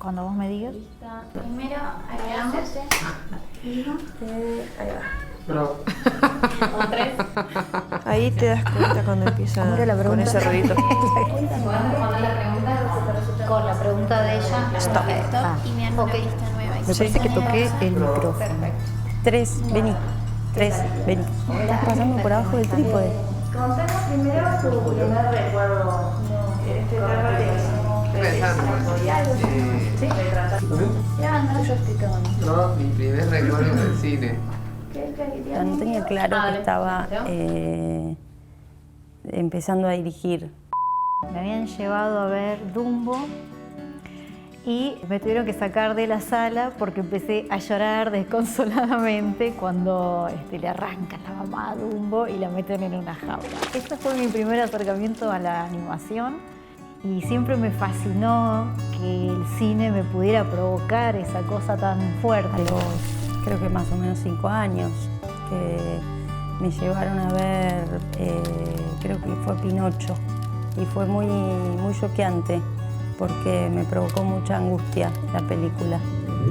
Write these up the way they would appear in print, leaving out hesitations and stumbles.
Cuando vos me digas. Primero agregamos. Ahí va. Bravo. O 3. Ahí te das cuenta cuando empieza ¿Cómo era la con pregunta? ese ruidito. Podemos responder la pregunta Con la pregunta de ella. Stop. Ah, Y me dan una lista nueva. me parece que toqué el micrófono. Perfecto. 3, vení. 3, vení. Estás pasando por abajo del trípode. Contanos primero tu primer recuerdo. Ya, no, yo estoy tomando. No, mi primer recuerdo del cine. No tenía claro Vale. que estaba empezando a dirigir. Me habían llevado a ver Dumbo y me tuvieron que sacar de la sala porque empecé a llorar desconsoladamente cuando le arrancan la mamá a Dumbo y la meten en una jaula. Este fue mi primer acercamiento a la animación y siempre me fascinó que el cine me pudiera provocar esa cosa tan fuerte. A los, creo que más o menos 5 años, que me llevaron a ver, creo que fue Pinocho, y fue muy choqueante porque me provocó mucha angustia la película.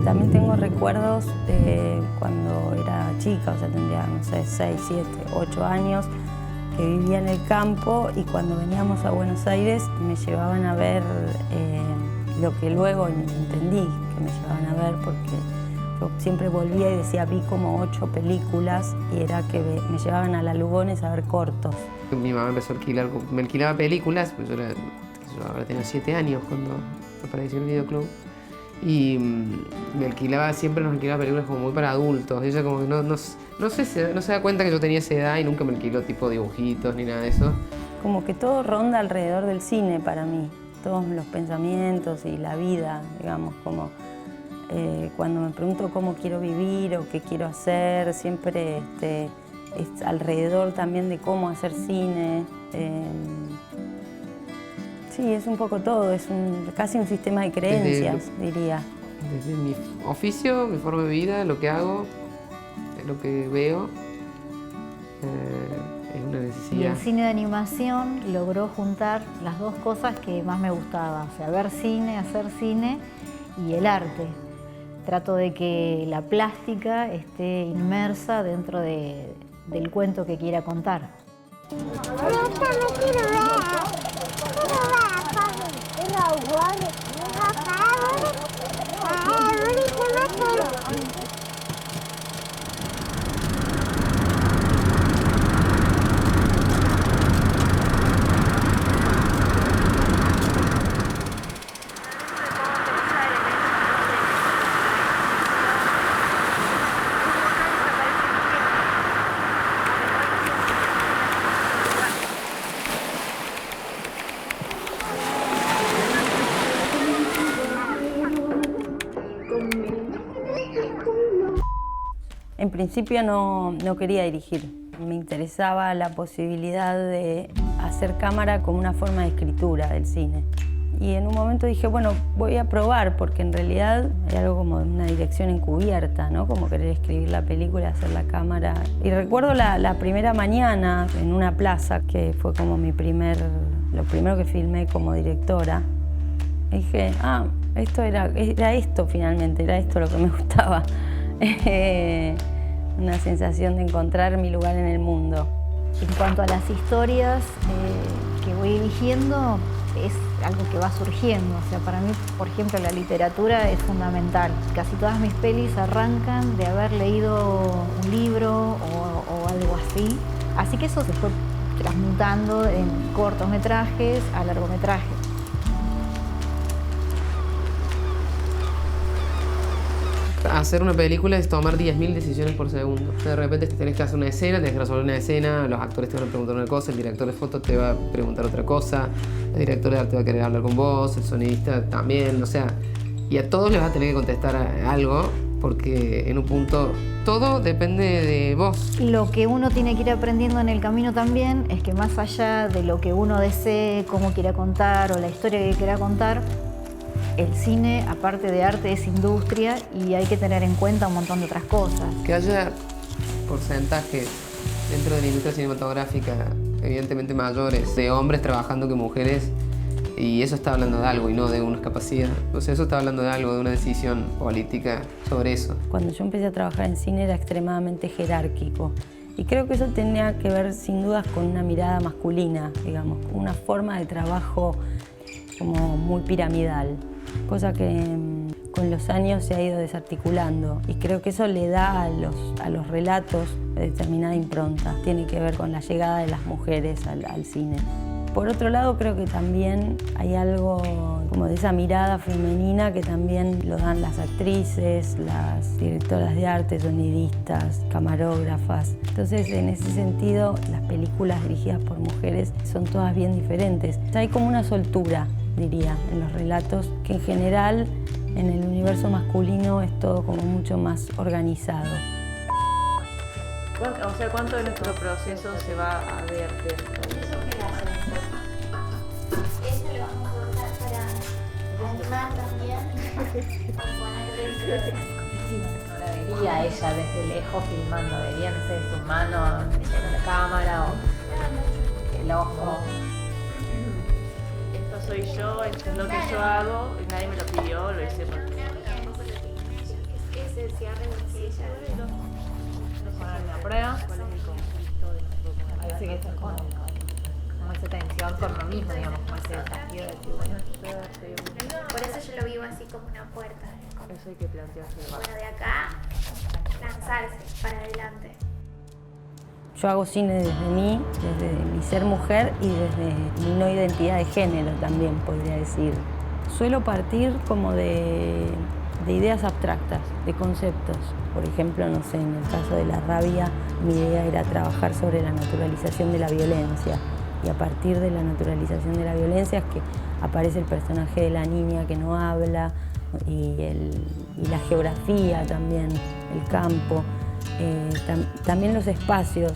También tengo recuerdos de cuando era chica, o sea, tendría, no sé, 6, 7, 8 años, que vivía en el campo y cuando veníamos a Buenos Aires me llevaban a ver lo que luego entendí que me llevaban a ver porque yo siempre volvía y decía, vi como 8 películas y era que me llevaban a la Lugones a ver cortos. Mi mamá empezó a alquilar, me alquilaba películas, pues yo ahora tenía 7 años cuando apareció el videoclub. Y siempre nos alquilaba películas como muy para adultos. Ella como que no se da cuenta que yo tenía esa edad y nunca me alquiló tipo dibujitos ni nada de eso. Como que todo ronda alrededor del cine para mí, todos los pensamientos y la vida, digamos, como cuando me pregunto cómo quiero vivir o qué quiero hacer, siempre es alrededor también de cómo hacer cine. Sí, es un poco todo, es casi un sistema de creencias, diría. Desde mi oficio, mi forma de vida, lo que hago, lo que veo, es una Y necesidad. el cine de animación logró juntar las dos cosas que más me gustaban, o sea, ver cine, hacer cine y el arte. Trato de que la plástica esté inmersa dentro del cuento que quiera contar. En principio no quería dirigir, me interesaba la posibilidad de hacer cámara como una forma de escritura del cine. Y en un momento dije, bueno, voy a probar, porque en realidad era algo como una dirección encubierta, ¿no? Como querer escribir la película, hacer la cámara. Y recuerdo la primera mañana en una plaza, que fue como lo primero que filmé como directora. Y dije, era esto finalmente, era esto lo que me gustaba. Una sensación de encontrar mi lugar en el mundo. En cuanto a las historias que voy eligiendo, es algo que va surgiendo. O sea, para mí, por ejemplo, la literatura es fundamental. Casi todas mis pelis arrancan de haber leído un libro o algo así. Así que eso se fue transmutando en cortometrajes a largometrajes. Hacer una película es tomar 10.000 decisiones por segundo. De repente tenés que hacer una escena, tenés que resolver una escena, los actores te van a preguntar una cosa, el director de foto te va a preguntar otra cosa, el director de arte va a querer hablar con vos, el sonidista también, o sea, y a todos les vas a tener que contestar algo, porque en un punto todo depende de vos. Lo que uno tiene que ir aprendiendo en el camino también es que más allá de lo que uno desee, cómo quiera contar o la historia que quiera contar, el cine, aparte de arte, es industria y hay que tener en cuenta un montón de otras cosas. Que haya porcentajes dentro de la industria cinematográfica evidentemente mayores de hombres trabajando que mujeres Y eso está hablando de algo y no de una capacidad. O sea, eso está hablando de algo, de una decisión política sobre eso. Cuando yo empecé a trabajar en cine era extremadamente jerárquico. Y creo que eso tenía que ver sin dudas con una mirada masculina, digamos, una forma de trabajo como muy piramidal, cosa que con los años se ha ido desarticulando. Y creo que eso le da a los relatos determinada impronta. Tiene que ver con la llegada de las mujeres al cine. Por otro lado, creo que también hay algo como de esa mirada femenina que también lo dan las actrices, las directoras de arte, sonidistas, camarógrafas. Entonces, en ese sentido, las películas dirigidas por mujeres son todas bien diferentes. Hay como una soltura, diría, en los relatos, que en general en el universo masculino es todo como mucho más organizado. O sea, ¿cuánto de nuestro proceso se va a ver Eso lo vamos a usar para animar también. No la vería ella desde lejos filmando, vería, no sé, su mano en la cámara o el ojo. Esto soy yo, esto es lo que yo hago, y nadie me lo pidió, lo hice porque... Es el cierre de ella. La prueba. ¿Cuál es el conflicto de nosotros? Parece que está como esa tensión con lo mismo, digamos, como ese desafío de que, bueno, Por eso yo lo vivo así como una puerta. Eso hay que plantearse. Bueno, de acá, lanzarse para adelante. Yo hago cine desde mí, desde mi ser mujer y desde mi no identidad de género también, podría decir. Suelo partir como de ideas abstractas, de conceptos. Por ejemplo, no sé, en el caso de La rabia, mi idea era trabajar sobre la naturalización de la violencia. Y a partir de la naturalización de la violencia es que aparece el personaje de la niña que no habla y la geografía también, el campo. También los espacios,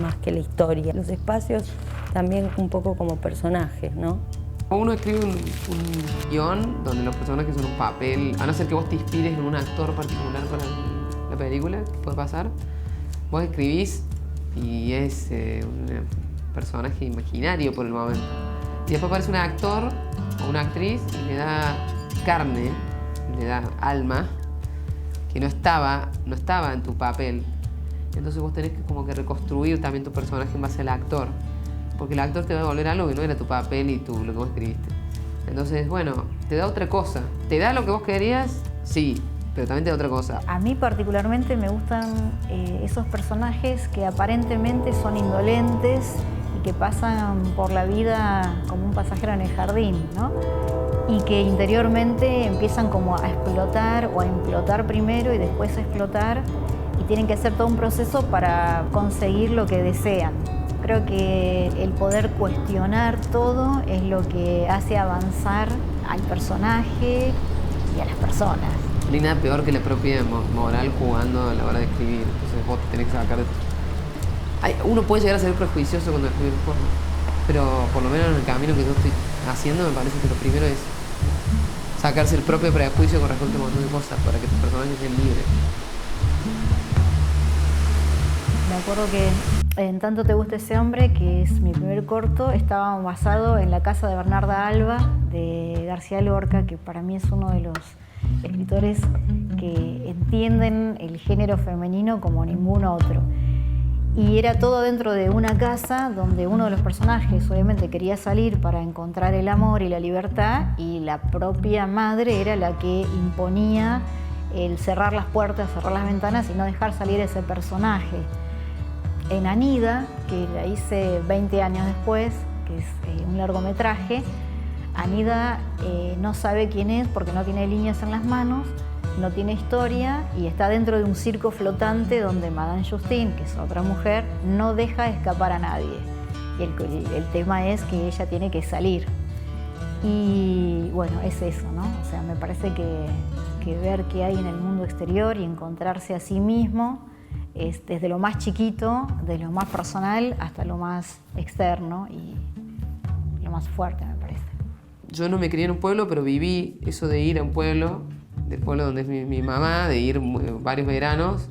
más que la historia. Los espacios también un poco como personajes, ¿no? Uno escribe un guión donde los personajes son un papel, a no ser que vos te inspires en un actor particular para la película, que puede pasar. Vos escribís y es un personaje imaginario por el momento. Y después aparece un actor o una actriz y le da carne, le da alma, que no estaba en tu papel. Entonces vos tenés que como que reconstruir también tu personaje en base al actor. Porque el actor te va a devolver algo que no era tu papel y lo que vos escribiste. Entonces, bueno, te da otra cosa. ¿Te da lo que vos querías? Sí, pero también te da otra cosa. A mí particularmente me gustan esos personajes que aparentemente son indolentes y que pasan por la vida como un pasajero en el jardín, ¿no? Y que interiormente empiezan como a explotar o a implotar primero y después a explotar y tienen que hacer todo un proceso para conseguir lo que desean. Creo que el poder cuestionar todo es lo que hace avanzar al personaje y a las personas. No hay nada peor que la propia moral jugando a la hora de escribir. Entonces vos te tenés que sacar de... Uno puede llegar a ser prejuicioso cuando escribe un porno, pero por lo menos en el camino que yo estoy haciendo me parece que lo primero es sacarse el propio prejuicio con respecto a un montón de cosas para que tu personaje sea libre. Me acuerdo que en Tanto te gusta ese hombre, que es mi primer corto, estaba basado en La casa de Bernarda Alba, de García Lorca, que para mí es uno de los escritores que entienden el género femenino como ningún otro. Y era todo dentro de una casa donde uno de los personajes obviamente quería salir para encontrar el amor y la libertad, y la propia madre era la que imponía el cerrar las puertas, cerrar las ventanas y no dejar salir ese personaje. En Anida, que la hice 20 años después, que es un largometraje, Anida no sabe quién es porque no tiene líneas en las manos, no tiene historia y está dentro de un circo flotante donde Madame Justine, que es otra mujer, no deja escapar a nadie. Y el tema es que ella tiene que salir. Y bueno, es eso, ¿no? O sea, me parece que ver qué hay en el mundo exterior y encontrarse a sí mismo es desde lo más chiquito, desde lo más personal hasta lo más externo y lo más fuerte, me parece. Yo no me crié en un pueblo, pero viví eso de ir a un pueblo, del pueblo donde es mi mamá, de ir varios veranos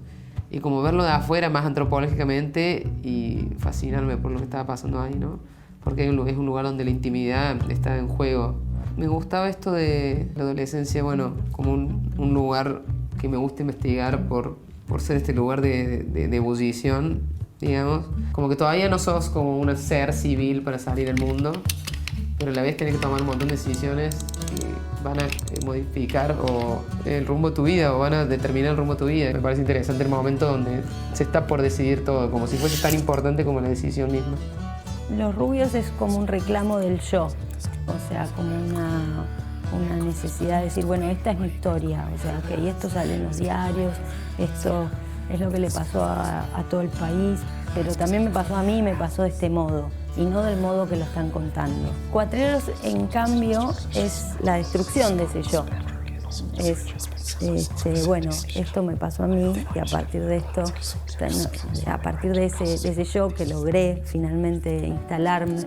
y como verlo de afuera más antropológicamente y fascinarme por lo que estaba pasando ahí, ¿no? porque es un lugar donde la intimidad está en juego. Me gustaba esto de la adolescencia, bueno, como un lugar que me gusta investigar por ser este lugar de ebullición, digamos. Como que todavía no sos como un ser civil para salir al mundo, pero a la vez tenés que tomar un montón de decisiones que van a modificar el rumbo de tu vida o van a determinar el rumbo de tu vida. Me parece interesante el momento donde se está por decidir todo, como si fuese tan importante como la decisión misma. Los rubios es como un reclamo del yo, o sea, como una necesidad de decir, bueno, esta es mi historia, o sea, que esto sale en los diarios, esto es lo que le pasó a todo el país, pero también me pasó a mí, me pasó de este modo, y no del modo que lo están contando. Cuatreros, en cambio, es la destrucción de ese yo. Es, bueno, esto me pasó a mí y a partir de esto, a partir de ese yo que logré finalmente instalar, nos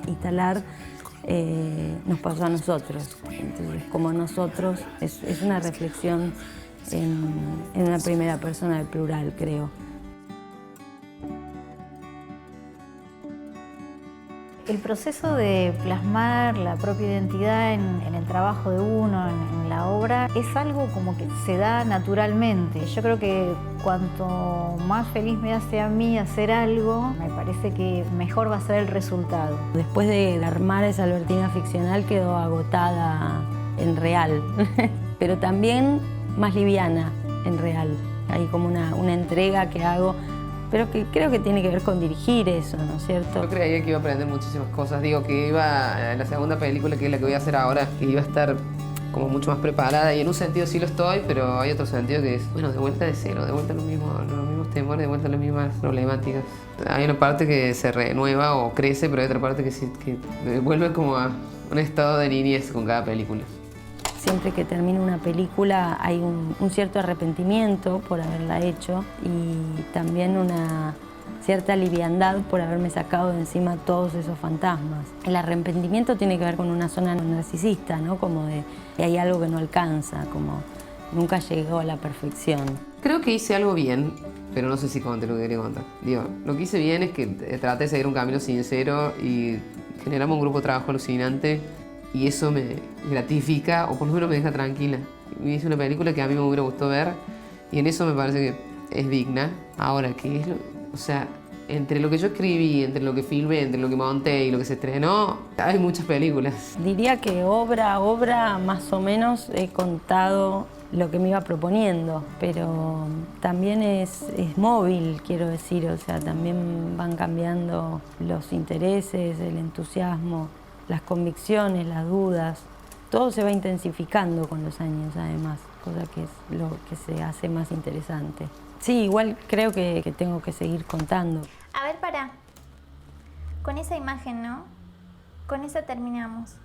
pasó a nosotros. Entonces, como nosotros, es una reflexión en una primera persona del plural, creo. El proceso de plasmar la propia identidad en el trabajo de uno, en la obra, es algo como que se da naturalmente. Yo creo que cuanto más feliz me hace a mí hacer algo, me parece que mejor va a ser el resultado. Después de armar esa Albertina ficcional quedó agotada en real, pero también más liviana en real. Hay como una entrega que hago, pero que creo que tiene que ver con dirigir eso, ¿no es cierto? Yo creía que iba a aprender muchísimas cosas. Digo, que iba, en la segunda película, que es la que voy a hacer ahora, que iba a estar como mucho más preparada. Y en un sentido sí lo estoy, pero hay otro sentido que es, bueno, de vuelta de cero, de vuelta los mismos temores, de vuelta las mismas problemáticas. Hay una parte que se renueva o crece, pero hay otra parte que vuelve como a un estado de niñez con cada película. Siempre que termino una película hay un cierto arrepentimiento por haberla hecho y también una cierta liviandad por haberme sacado de encima todos esos fantasmas. El arrepentimiento tiene que ver con una zona narcisista, ¿no? Como de que hay algo que no alcanza, como nunca llegó a la perfección. Creo que hice algo bien, pero no sé si conté lo que quería contar. Digo, lo que hice bien es que traté de seguir un camino sincero y generamos un grupo de trabajo alucinante. Y eso me gratifica, o por lo menos me deja tranquila. Hice una película que a mí me hubiera gustado ver, y en eso me parece que es digna. Ahora, ¿qué es lo...? O sea, entre lo que yo escribí, entre lo que filmé, entre lo que monté y lo que se estrenó, hay muchas películas. Diría que obra a obra, más o menos, he contado lo que me iba proponiendo, pero también es móvil, quiero decir, o sea, también van cambiando los intereses, el entusiasmo, las convicciones, las dudas, todo se va intensificando con los años además, cosa que es lo que se hace más interesante. Sí, igual creo que tengo que seguir contando. A ver, con esa imagen, ¿no? Con esa terminamos.